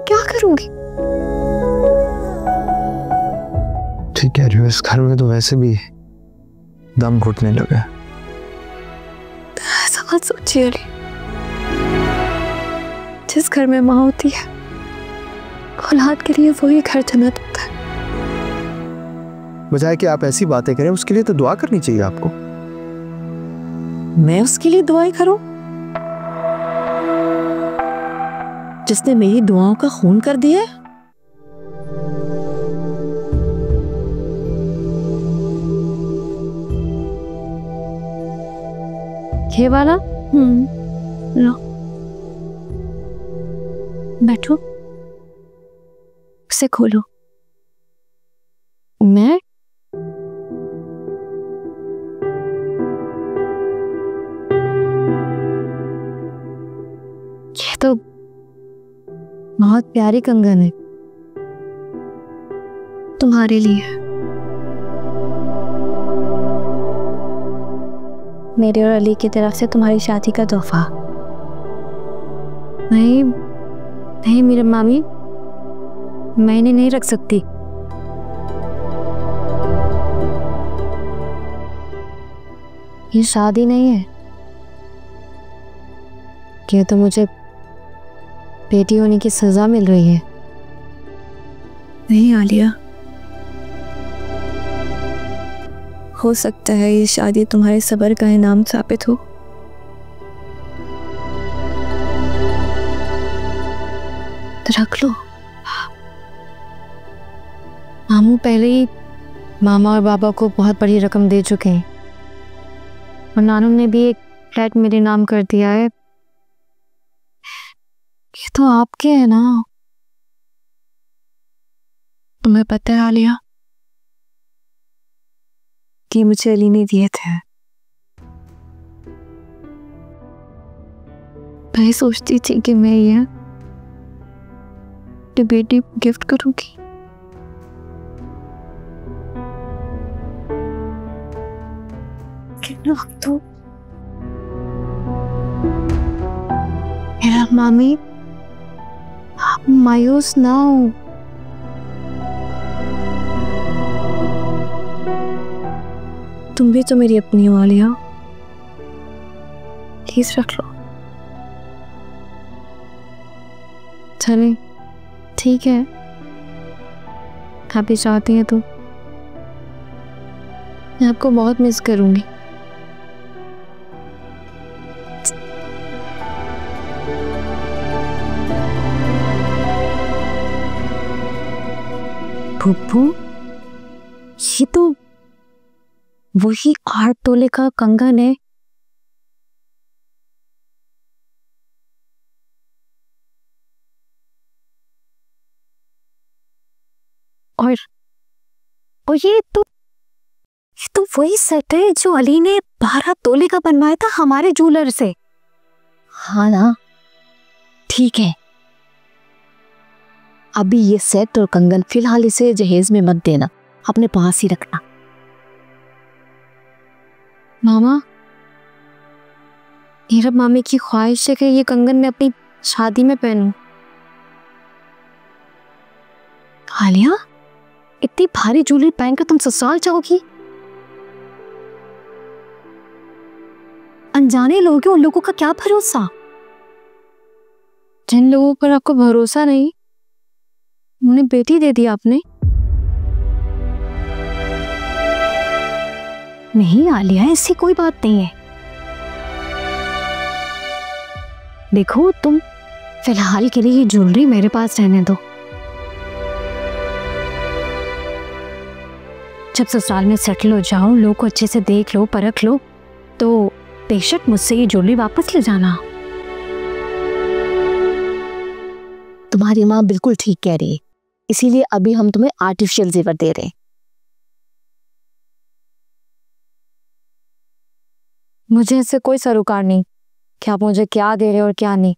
क्या करूंगी? ठीक कह रही हो, इस घर में तो वैसे भी दम घुटने लगा। ऐसा मत सोचिए अली। जिस घर में माँ होती है, औलाद के लिए वही घर जन्नत होता है। बजाय कि आप ऐसी बातें करें, उसके लिए तो दुआ करनी चाहिए आपको। मैं उसके लिए दुआएं करूं जिसने मेरी दुआओं का खून कर दिया है? ये वाला? लो, बैठो, उसे खोलो। मैं ये तो बहुत प्यारी कंगन है, तुम्हारे लिए। मेरे और अली की तरफ से तुम्हारी शादी का तोहफा। नहीं नहीं मेरे मामी, मैं इन्हें नहीं रख सकती। ये शादी नहीं है, ये तो मुझे बेटी होने की सजा मिल रही है। नहीं आलिया, हो सकता है ये शादी तुम्हारे सब्र का इनाम साबित हो। तो रख लो। मामू पहले ही मामा और बाबा को बहुत बड़ी रकम दे चुके हैं और नानू ने भी एक फ्लैट मेरे नाम कर दिया है। ये तो आपके है ना। तुम्हें पता है आलिया कि मुझे अली ने दिए थे। मैं सोचती थी कि मैं ये अपनी बेटी को गिफ्ट करूंगी, लेकिन अब तो मेरा मामी, आप मायूस ना हो। तुम भी तो मेरी अपनी हो आलिया, प्लीज रख लो। चले ठीक है, आप भी चाहती हैं तो मैं आपको बहुत मिस करूंगी। फूफू, ये तो वही 8 तोले का कंगन है। और ये तो वही सेट है जो अली ने 12 तोले का बनवाया था हमारे ज्वेलर से। हाँ ना, ठीक है। अभी ये सेट और कंगन फिलहाल इसे जहेज में मत देना, अपने पास ही रखना। मामा, मेरा मामी की ख्वाहिश है कि ये कंगन मैं अपनी शादी में पहनूं। आलिया, इतनी भारी ज्वेलरी पहनकर तुम ससुराल जाओगी? अनजाने लोग हैं, उन लोगों का क्या भरोसा? जिन लोगों पर आपको भरोसा नहीं, उन्हें बेटी दे दी आपने। नहीं आलिया, ऐसी कोई बात नहीं है। देखो, तुम फिलहाल के लिए ये ज्वेलरी मेरे पास रहने दो। जब ससुराल में सेटल हो जाओ, लोग को अच्छे से देख लो, परख लो, तो बेशक मुझसे ये ज्वेलरी वापस ले जाना। तुम्हारी माँ बिल्कुल ठीक कह रही है, इसीलिए अभी हम तुम्हें आर्टिफिशियल जेवर दे रहे हैं। मुझे इससे कोई सरोकार नहीं कि आप मुझे क्या दे रहे हो और क्या नहीं।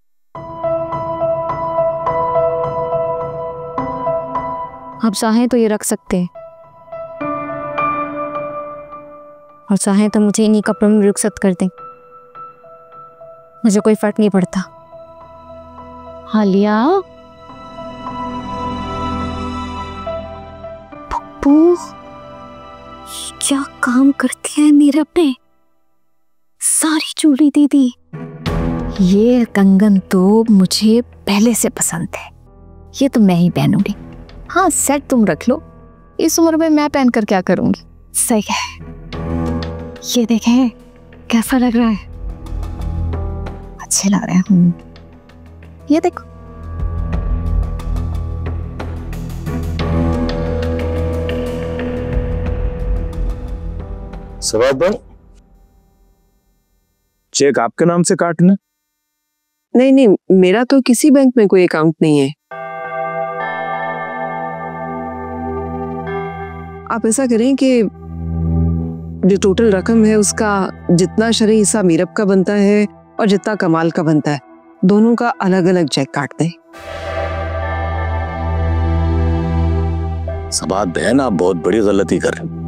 आप चाहें तो ये रख सकते हैं और चाहें तो मुझे इन्हीं कपड़ों में रुखसत कर दें, मुझे कोई फर्क नहीं पड़ता। आलिया, क्या काम करती है मीरब ने सारी चूड़ी दे दी। ये कंगन तो मुझे पहले से पसंद है, ये तो मैं ही पहनूंगी। हाँ सेट तुम रख लो, इस उम्र में मैं पहनकर क्या करूंगी। सही है, ये देखें कैसा लग रहा है, अच्छे लग रहे हैं। ये देखो। सवाब चेक आपके नाम से काटना? नहीं नहीं, मेरा तो किसी बैंक में कोई अकाउंट नहीं है। आप ऐसा करें कि जो टोटल रकम है उसका जितना शरई हिस्सा मीरब का बनता है और जितना कमाल का बनता है, दोनों का अलग अलग चेक काट दें। सबात बहन, आप बहुत बड़ी गलती कर रहे हैं।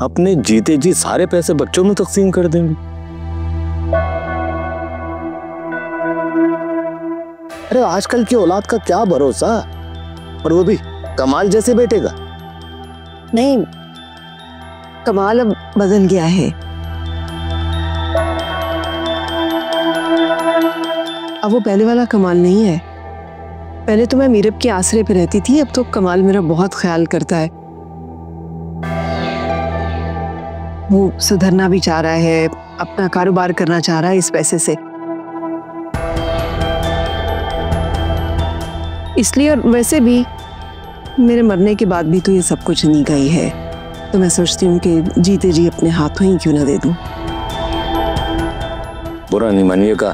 अपने जीते जी सारे पैसे बच्चों में तकसीम कर देंगे। अरे आजकल की औलाद का क्या भरोसा, और वो भी कमाल जैसे बेटे का। नहीं, कमाल अब बदल गया है। अब वो पहले वाला कमाल नहीं है। पहले तो मैं मीरब के आसरे पे रहती थी, अब तो कमाल मेरा बहुत ख्याल करता है। वो सुधरना भी चाह रहा है, अपना कारोबार करना चाह रहा है इस पैसे से। इसलिए, और वैसे भी मेरे मरने के बाद भी तो ये सब कुछ नहीं गई है, तो मैं सोचती हूँ कि जीते जी अपने हाथों ही क्यों ना दे दूं। बुरा नहीं मानिएगा,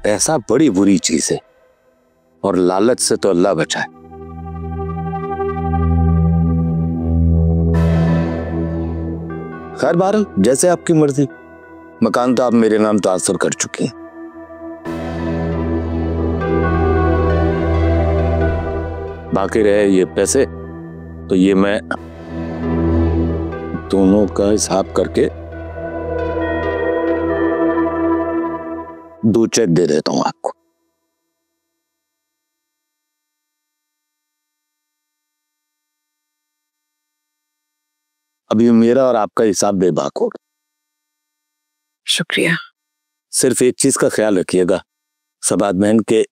पैसा बड़ी बुरी चीज है और लालच से तो अल्लाह बचाए। खैर बहरहाल, जैसे आपकी मर्जी। मकान तो आप मेरे नाम ट्रांसफर कर चुके हैं। बाकी रहे ये पैसे, तो ये मैं दोनों का हिसाब करके 2 चेक दे देता हूं आपको। अभी मेरा और आपका हिसाब बेबाक होगा। शुक्रिया। सिर्फ एक चीज का ख्याल रखिएगा सबात बहन, के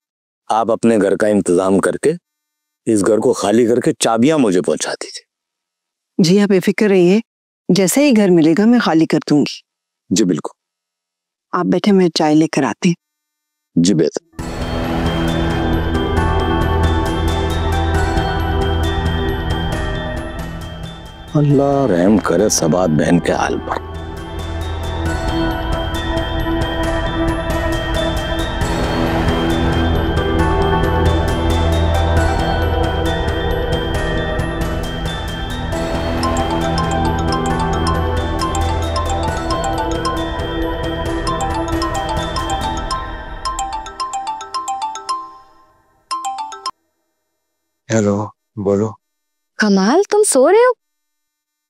आप अपने घर का इंतजाम करके इस घर को खाली करके चाबियां मुझे पहुंचा दीजिए। जी आप बेफिक्र रहिए, जैसे ही घर मिलेगा मैं खाली कर दूंगी। जी बिल्कुल। आप बैठे, मैं चाय लेकर आती। जी बेहतर। अल्लाह रहम करे सबात बहन के हाल पर। हेलो, बोलो। कमाल, तुम सो रहे हो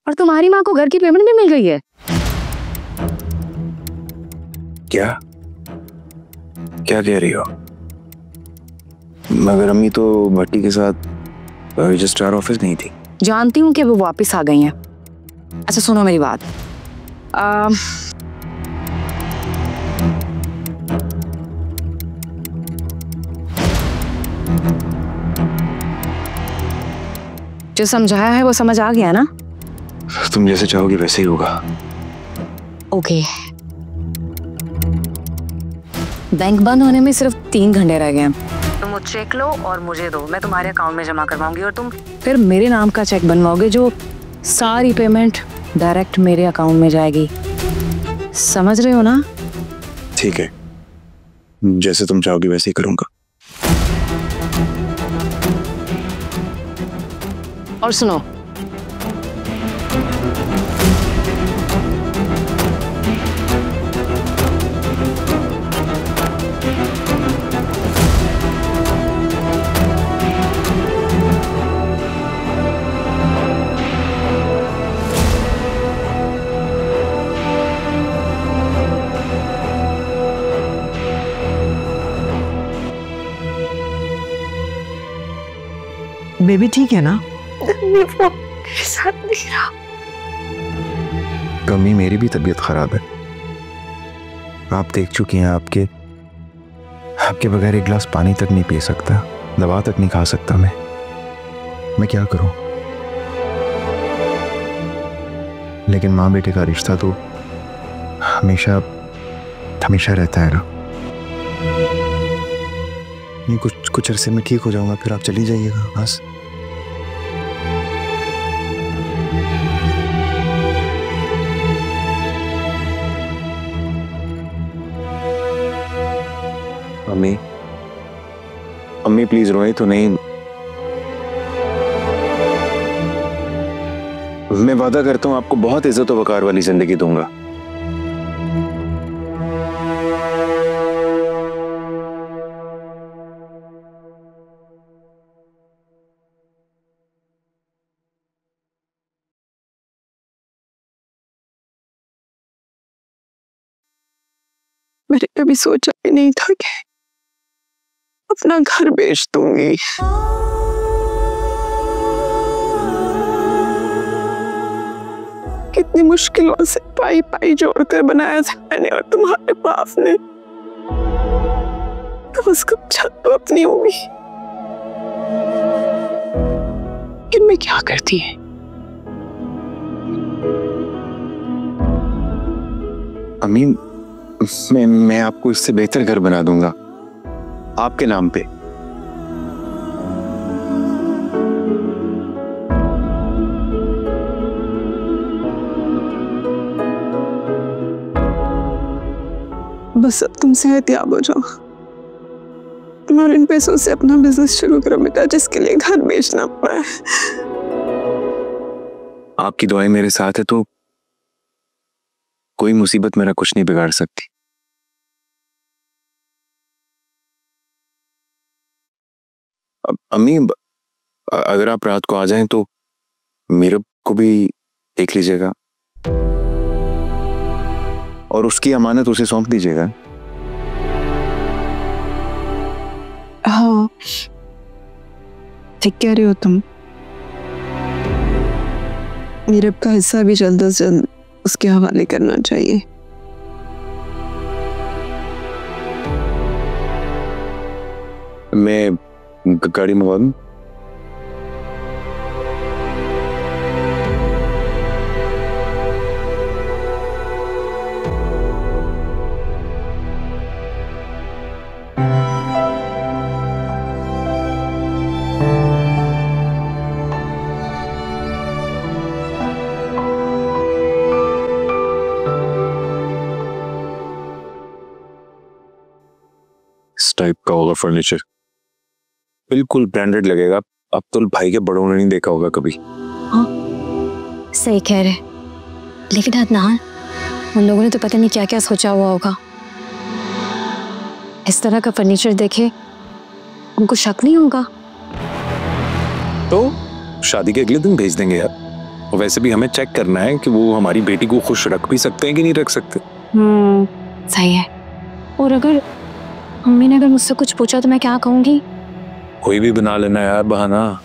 और तुम्हारी माँ को घर की पेमेंट भी मिल गई है। क्या क्या कह रही हो? मगर अम्मी तो भट्टी के साथ रजिस्ट्रार ऑफिस नहीं थी। जानती हूँ कि वो वापस आ गई हैं। अच्छा सुनो मेरी बात, जो समझाया है वो समझ आ गया ना? तुम जैसे चाहोगी वैसे ही होगा। ओके। बैंक बंद होने में सिर्फ 3 घंटे रह गए हैं। तुम वो चेक लो और मुझे दो, मैं तुम्हारे अकाउंट में जमा करवाऊंगी और तुम फिर मेरे नाम का चेक बनवाओगे, जो सारी पेमेंट डायरेक्ट मेरे अकाउंट में जाएगी। समझ रहे हो ना? ठीक है, जैसे तुम चाहोगी वैसे ही करूंगा। और सुनो, बेबी ठीक है ना? वो मेरे साथ नहीं रहा। कमी मेरी भी तबीयत खराब है। आप देख चुकी हैं, आपके बगैर एक गिलास पानी तक नहीं पी सकता, दवा तक नहीं खा सकता। मैं क्या करूं? लेकिन माँ बेटे का रिश्ता तो हमेशा हमेशा रहता है ना। नहीं, कुछ अरसे में ठीक हो जाऊंगा, फिर आप चली जाइएगा बस। अम्मी प्लीज रोए तो नहीं। मैं वादा करता हूं आपको बहुत इज्जत और वकार वाली जिंदगी दूंगा। मैंने कभी सोचा भी नहीं था कि अपना घर बेच दूंगी। कितनी मुश्किलों से पाई पाई जोड़कर बनाया था मैंने और तुम्हारे बाप ने, तो उसको छत तो अपनी होगी। कि मैं क्या करती है? अम्मी, मैं आपको इससे बेहतर घर बना दूंगा आपके नाम पे। बस अब तुम सेहतयाब हो जाओ और इन पैसों से अपना बिजनेस शुरू करो बेटा, जिसके लिए घर बेचना पड़ा है। आपकी दुआएं मेरे साथ है तो कोई मुसीबत मेरा कुछ नहीं बिगाड़ सकती। अम्मी, अगर आप रात को आ जाएं तो मेरे को भी देख लीजिएगा और उसकी अमानत उसे सौंप दीजिएगा। हाँ, ठीक कह रहे हो तुम। मीरब का हिस्सा भी जल्द से जल्द उसके हवाले करना चाहिए। मैं गाड़ी मंगवा दूं? इस टाइप का होगा फर्नीचर, बिल्कुल ब्रांडेड लगेगा। अब तो भाई के बड़ों ने नहीं देखा होगा कभी। हाँ, सही कह रहे, लेकिन अदनान, उन लोगों ने तो पता नहीं क्या क्या सोचा हुआ होगा। इस तरह का फर्नीचर देखे उनको शक नहीं होगा? तो शादी के अगले दिन भेज देंगे यार। और वैसे भी हमें चेक करना है कि वो हमारी बेटी को खुश रख भी सकते हैं कि नहीं रख सकते। सही है। और अगर मम्मी ने अगर मुझसे कुछ पूछा तो मैं क्या कहूंगी? कोई भी बना लेना यार बहाना।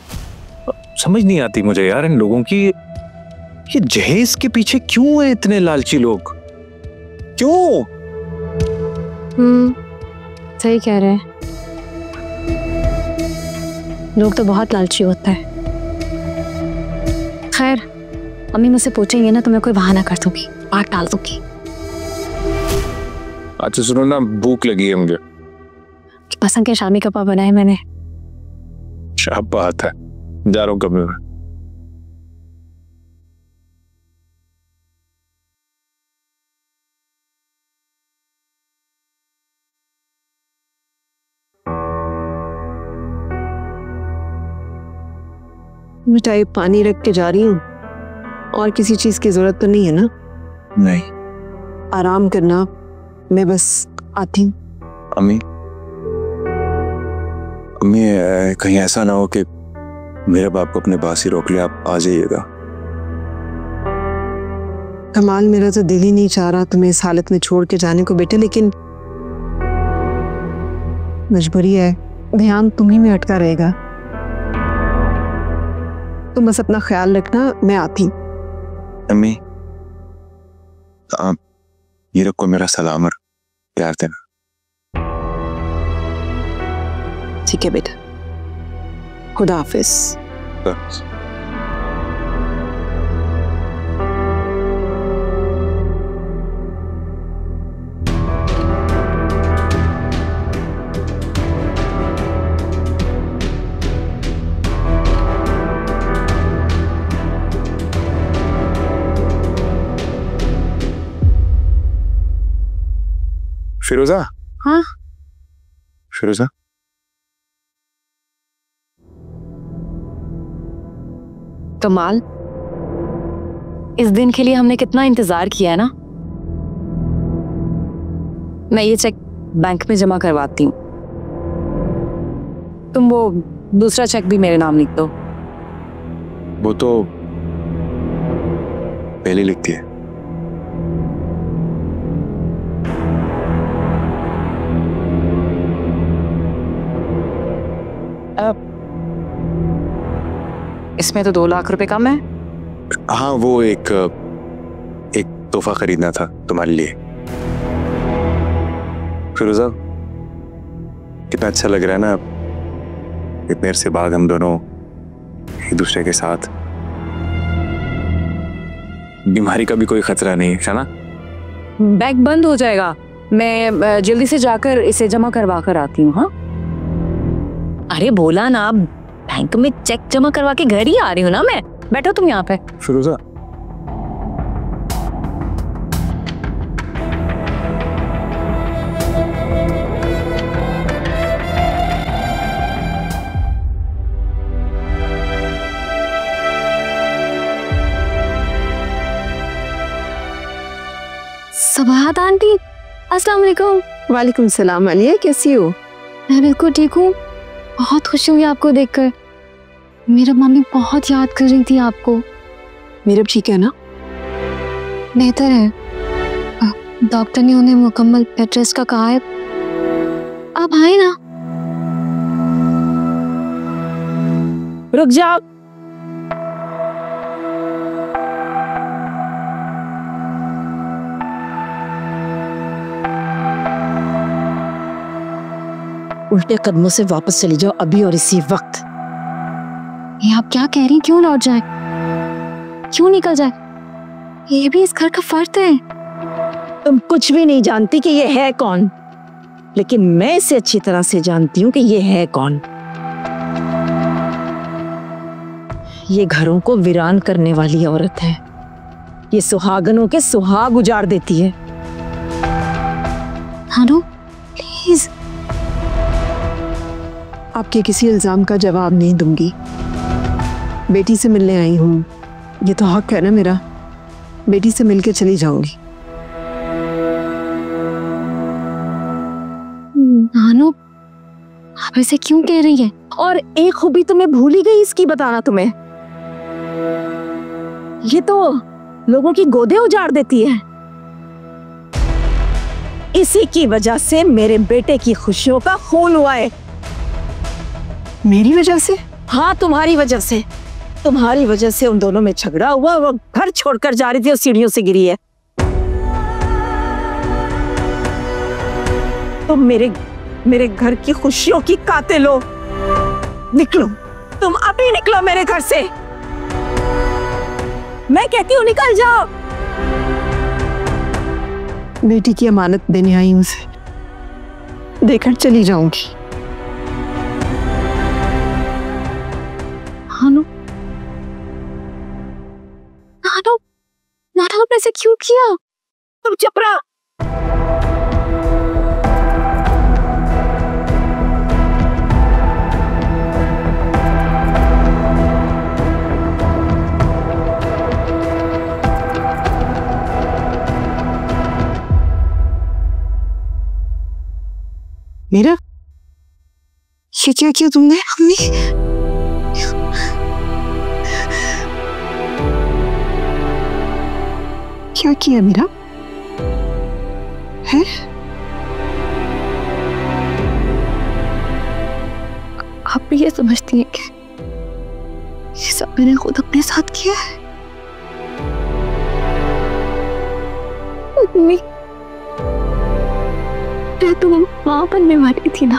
समझ नहीं आती मुझे यार इन लोगों की, ये जहेज के पीछे क्यों है इतने लालची लोग? क्यों? सही कह रहे हैं, लोग तो बहुत लालची होते हैं। खैर, मम्मी मुझसे पूछेंगे ना तो मैं कोई बहाना कर दूंगी, बात टाल दूंगी। अच्छा सुनो ना, भूख लगी है मुझे। पसंद के शामी कबाब बनाए मैंने। क्या बात है, जा रहा हूँ कमरे में। मिठाई पानी रख के जा रही हूँ, और किसी चीज की जरूरत तो नहीं है ना? नहीं। आराम करना, मैं बस आती हूँ। अम्मी, कहीं ऐसा ना हो कि मेरे बाप को अपने पास ही रोक ले, आप आ जाइएगा। कमाल, मेरा तो दिल ही नहीं चाह रहा तुम्हें इस हालत में छोड़ के जाने को बेटे, लेकिन मजबूरी है, ध्यान तुम्ही में अटका रहेगा। तुम बस अपना ख्याल रखना, मैं आती हूँ। अम्मी, आप ये रखो मेरा सलाम और प्यार देना। ठीक है बेटा, खुदा हाफिज। बस। फिरोजा। हाँ फिरोजा, कमाल, इस दिन के लिए हमने कितना इंतजार किया है ना। मैं ये चेक बैंक में जमा करवाती हूँ, तुम वो दूसरा चेक भी मेरे नाम लिख दो। वो तो पहले लिखती है। इसमें तो 2 लाख रुपए कम है। हाँ, वो एक तोहफा खरीदना था तुम्हारे लिए। फिरोजा, कितना अच्छा लग रहा है ना इतने अरसे बाद हम दोनों एक दूसरे के साथ। बीमारी का भी कोई खतरा नहीं है ना। बैंक बंद हो जाएगा, मैं जल्दी से जाकर इसे जमा करवा कर आती हूँ। हाँ, अरे बोला ना, बैंक में चेक जमा करवा के घर ही आ रही हूँ ना मैं। बैठो तुम यहाँ पे। फिरोजा, सबाहत आंटी, अस्सलाम वालेकुम। वालेकुम सलाम। अलिया, कैसी हो? मैं बिल्कुल ठीक हूँ, बहुत खुशी हुई आपको देखकर। मेरा मम्मी बहुत याद कर रही थी आपको। मीरब ठीक है ना? बेहतर है, डॉक्टर ने उन्हें मुकम्मल बेड रेस्ट का कहा है। आप आए ना। रुक जाओ। उल्टे कदमों से वापस चली जाओ अभी और इसी वक्त। ये आप क्या कह रही? क्यों लौट जाए, क्यों निकल जाए? ये भी इस घर का फर्द है। तुम कुछ भी नहीं जानती कि ये है कौन, लेकिन मैं इसे अच्छी तरह से जानती हूँ कि ये है कौन। ये घरों को वीरान करने वाली औरत है। ये सुहागनों के सुहाग उजाड़ देती है। हानो, प्लीज। आपके किसी इल्जाम का जवाब नहीं दूंगी। बेटी से मिलने आई हूँ, ये तो हक है ना मेरा। बेटी से मिलके चली जाऊंगी। हानो, आप ऐसे क्यों कह रही है? और एक खूबी तुम्हें भूल ही गई इसकी बताना तुम्हें। ये तो लोगों की गोदे उजाड़ देती है। इसी की वजह से मेरे बेटे की खुशियों का खून हुआ है। मेरी वजह से? हाँ, तुम्हारी वजह से। तुम्हारी वजह से उन दोनों में झगड़ा हुआ। वो घर छोड़कर जा रही थी और सीढ़ियों से गिरी है। तुम मेरे घर की खुशियों की कातिल हो। निकलो, तुम अभी निकलो मेरे घर से। मैं कहती हूँ निकल जाओ। बेटी की अमानत देने आई हूँ उसे, देकर चली जाऊंगी। हानो, नानो, नानो, आपने ऐसे क्यों किया? तुम चुप रहो। मेरा ये क्या किया तुमने? अम्मी, क्या किया मेरा? है आप भी ये समझती हैं कि ये सब मैंने खुद अपने साथ किया है? मम्मी, मैं तो माँ बनने वाली थी ना।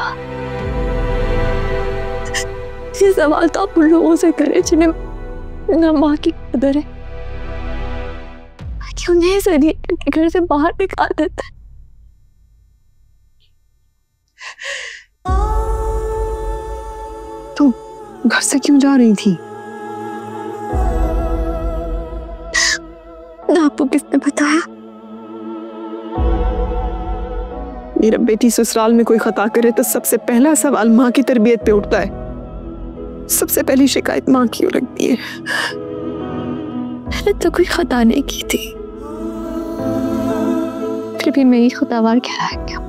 ये सवाल तो आप उन लोगों से करें जिन्हें ना माँ की कदर है, कि उन्हें जरिए घर से बाहर निकाल देता है। तुम घर से क्यों जा रही थी? ना आपको किसने बताया? मेरा बेटी ससुराल में कोई खता करे तो सबसे पहला सवाल माँ की तरबियत पे उठता है। सबसे पहली शिकायत माँ की लगती है। मैंने तो कोई खता नहीं की थी, फिर भी मैं ही खुदावार कह रहा क्या?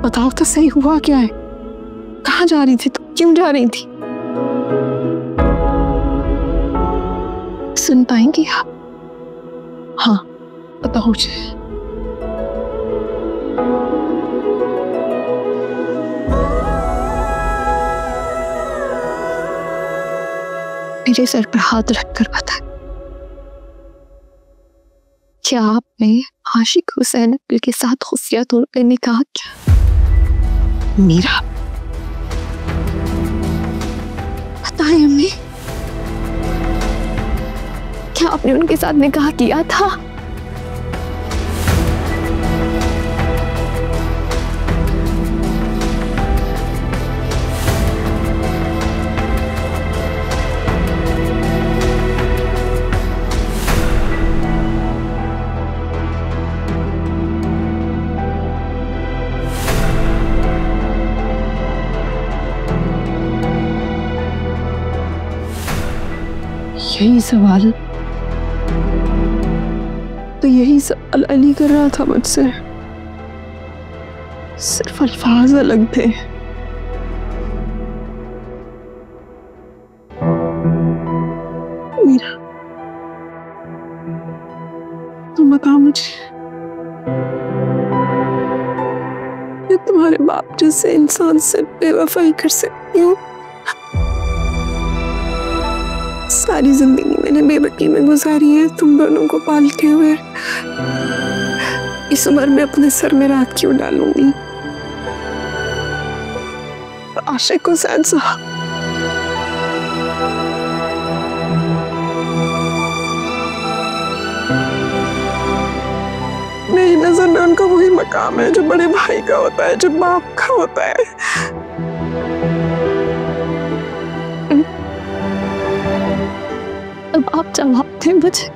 बताओ तो सही, हुआ क्या है? कहाँ जा रही थी तुम? क्यों जा रही थी? सुन पाएंगी आप? हाँ बताओ मुझे। मेरे सर पर हाथ रखकर बता, क्या आपने आशिक हुसैन के साथ खुफिया तौर पर निकाह किया? मीरा, बताएं अम्मी, क्या आपने उनके साथ निकाह किया था? यही सवाल तो यही सवाल अली कर रहा था मुझसे, सिर्फ अल्फाज अलग थे। मीरा, तुम बताओ मुझे, मैं तुम्हारे बाप जैसे इंसान से बेवफाई कर सकती हूँ? सारी जिंदगी मैंने बेबकी में गुजारी है तुम दोनों को पालते हुए। इस उम्र में अपने सर में रात क्यों डालूंगी? आशिक हुसैन साहब, मेरी नजर में उनका वही मकाम है जो बड़े भाई का होता है, जो बाप का होता है। अब आप जवाब दें मुझे,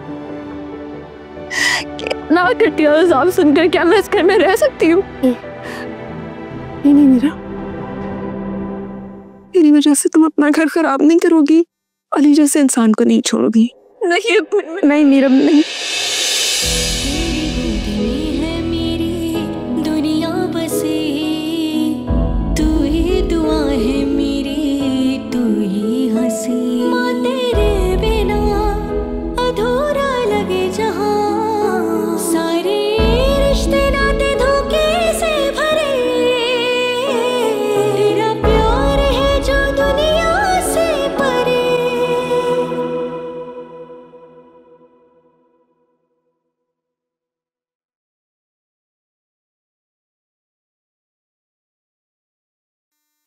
कितना घटिया इल्जाम सुनकर क्या मैं इस घर में रह सकती हूँ? नहीं मीरा, मेरी वजह से तुम अपना घर खराब नहीं करोगी, अली जैसे इंसान को नहीं छोड़ोगी। नहीं मीरा, नहीं।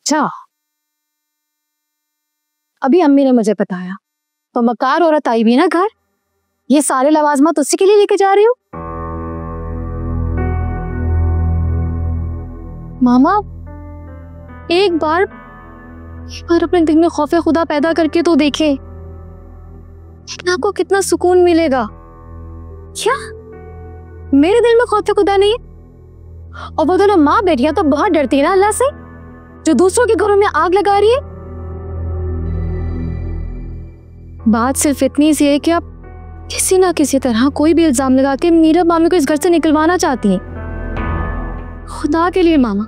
अच्छा, अभी अम्मी ने मुझे बताया तो मकार औरत आई भी ना घर, ये सारे लवाजमात उसी के लिए लेके जा रही हूँ? मामा, एक बार अपने दिल में खौफे खुदा पैदा करके तो देखें, लेकिन आपको कितना सुकून मिलेगा। क्या मेरे दिल में खौफे खुदा नहीं? और वो दोनों माँ बेटियां तो बहुत डरती है ना अल्लाह से, जो दूसरों के घरों में आग लगा रही है। बात सिर्फ इतनी सी है कि आप किसी ना किसी तरह कोई भी इल्जाम लगा के मीरा मामी को इस घर से निकलवाना चाहती हैं। खुदा के लिए मामा,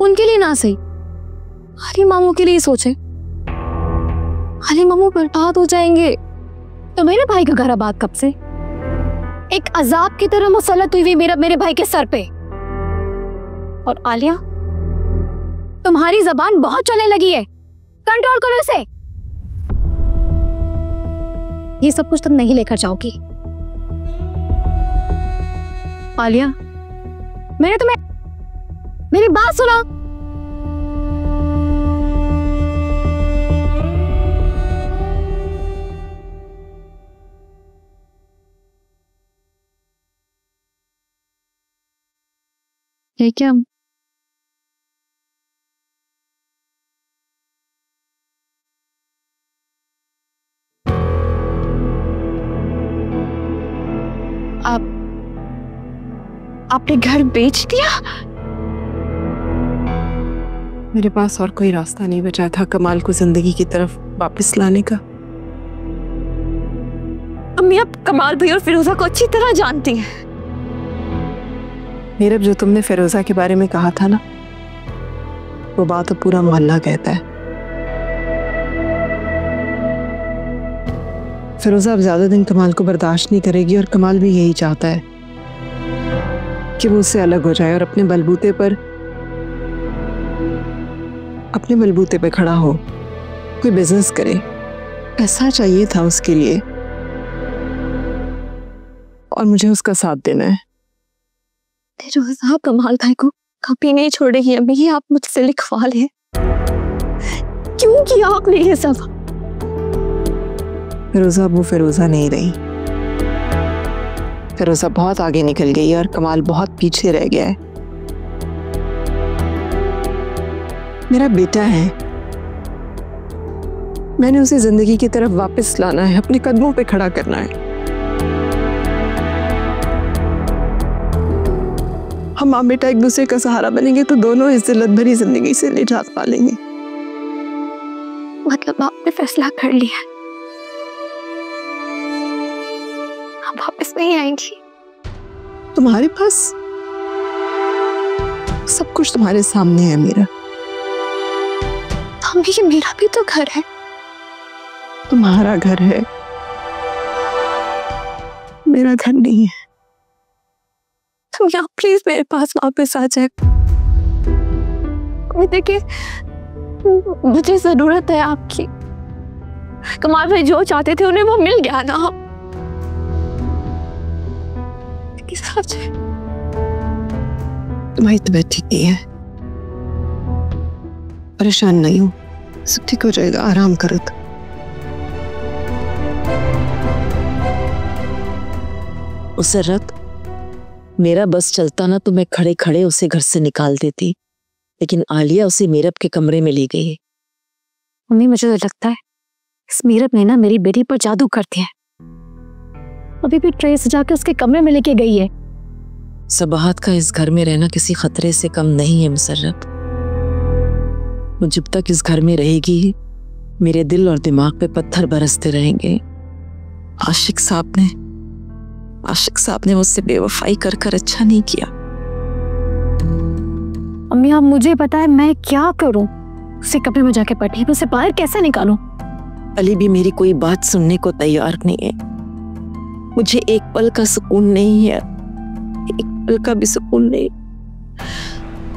उनके लिए ना सही, अली मामू के लिए सोचें। अली मामू बर्बाद हो जाएंगे तो मेरे भाई का घर आबाद कब से? एक अजाब की तरह मुसल्लत हुई मेरे भाई के सर पे। और आलिया, तुम्हारी जबान बहुत चलने लगी है, कंट्रोल करो इसे। ये सब कुछ तुम नहीं लेकर जाओगी। आलिया, मैंने तुम्हें, मेरी बात सुनो। ये क्या? आपने घर बेच दिया? मेरे पास और कोई रास्ता नहीं बचा था कमाल को जिंदगी की तरफ वापस लाने का। अम्मी, आप कमाल भाई और फिरोजा को अच्छी तरह जानती हैं। नीरब, जो तुमने फिरोजा के बारे में कहा था ना, वो बात अब पूरा मोहल्ला कहता है। फिरोजा अब ज्यादा दिन कमाल को बर्दाश्त नहीं करेगी और कमाल भी यही चाहता है कि वो उससे अलग हो जाए और अपने बलबूते पे खड़ा हो, कोई बिजनेस करे। ऐसा चाहिए था उसके लिए और मुझे उसका साथ देना है। फिरोजा कमाल भाई को कभी नहीं छोड़ेगी अम्मी, ये आप मुझसे लिखवा लें। क्यों किया आपने ये सब? फिरोजा वो फिरोजा नहीं रही। फिरोजा बहुत आगे निकल गई और कमाल बहुत पीछे रह गया है। मेरा बेटा है, मैंने उसे जिंदगी की तरफ वापस लाना है, अपने कदमों पे खड़ा करना है। हम माँ बेटा एक दूसरे का सहारा बनेंगे तो दोनों इस जिल्लत भरी जिंदगी से निजात पालेंगे। मतलब आपने फैसला कर लिया, आप वापस नहीं आएंगी? तुम्हारे पास सब कुछ तुम्हारे सामने है मेरा। अम्मी, ये मेरा भी तो घर है। तुम्हारा घर है, मेरा घर नहीं है। तुम यहाँ प्लीज मेरे पास वापस आ जाए। देखिए, मुझे जरूरत है आपकी। कमाल भाई जो चाहते थे उन्हें वो मिल गया ना। तुम्हारी तबीयत ठीक नहीं है, परेशान नहीं हो, सब ठीक हो जाएगा, आराम करो। मुसर्रत, मेरा बस चलता ना तो मैं खड़े खड़े उसे घर से निकाल देती, लेकिन आलिया उसे मीरब के कमरे में ले गई। मम्मी, मुझे तो लगता है इस मीरब ने ना मेरी बेटी पर जादू कर दिया है। अभी भी ट्रेस जाके उसके कमरे में लेके गई है। सबाहत का इस घर में रहना किसी खतरे से कम नहीं है मुसर्रत। वो जब तक इस घर में रहेगी मेरे दिल और दिमाग पे पत्थर बरसते रहेंगे। आशिक साहब ने मुझसे बेवफाई कर कर अच्छा नहीं किया। अम्मी, आप मुझे पता है मैं क्या करूं। उसे कमरे में जाके बैठी, उसे बाहर कैसे निकालूं? अली भी मेरी कोई बात सुनने को तैयार नहीं है। मुझे एक पल का सुकून नहीं है, एक पल का भी सुकून नहीं।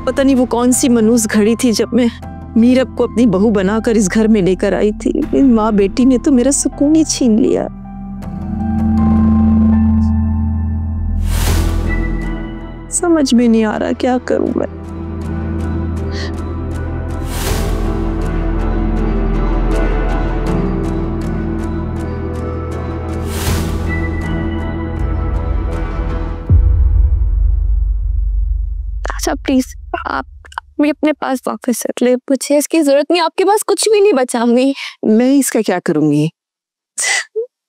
पता नहीं वो कौन सी मनूस घड़ी थी जब मैं मीरब को अपनी बहू बनाकर इस घर में लेकर आई थी। माँ बेटी ने तो मेरा सुकून ही छीन लिया। समझ में नहीं आ रहा क्या करूं मैं। अच्छा प्लीज आप मैं अपने पास वापस रख ले, मुझे इसकी जरूरत नहीं। आपके पास कुछ भी नहीं बचा। मैं इसका क्या करूंगी?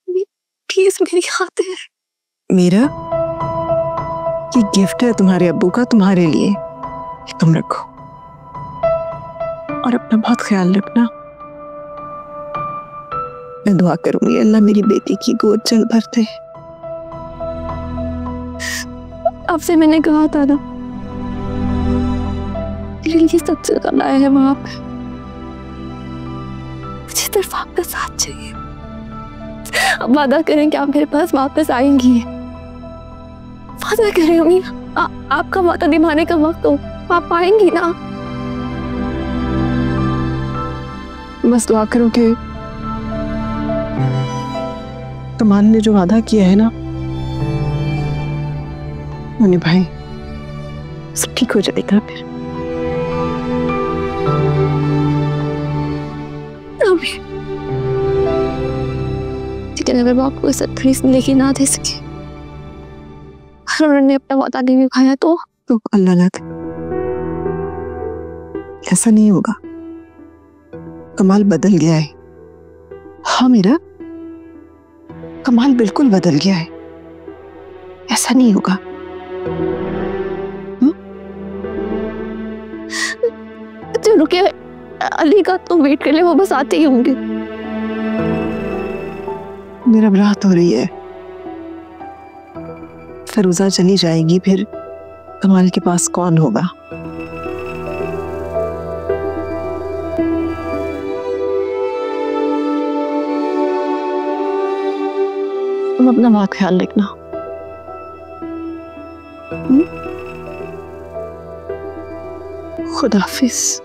प्लीज मेरी खातिर। मेरा ये गिफ्ट है तुम्हारे अब्बू का, तुम्हारे लिए, तुम रखो और अपना बहुत ख्याल रखना। मैं दुआ करूंगी अल्लाह मेरी बेटी की गोद जल्द भर दे। आपसे मैंने कहा था ना, मेरे लिए सबसे ज्यादा है वहां पे। मुझे सिर्फ आपका साथ चाहिए। आप वादा करें कि आप मेरे पास वापस आएंगी। वादा करें अम्मी, आपका वादा निभाने का वक्त हो, आप आएंगी ना? बस दुआ करो कि कमाल ने जो वादा किया है ना वो निभाए, सब ठीक हो जाएगा फिर। लेकिन अगर बाप को इसे फीस लेके ना दे सके, उन्होंने अपना वादा नहीं निभाया तो अल्लाह ना करे, ऐसा नहीं होगा। कमाल बदल गया है। हाँ मेरा कमाल बिल्कुल बदल गया है, ऐसा नहीं होगा। चलो के अली का तो वेट कर ले, वो बस आते ही होंगे। मेरा रात हो रही है, फरूजा चली जाएगी, फिर कमाल के पास कौन होगा? तुम अपना बहुत ख्याल रखना। खुदा हाफिज।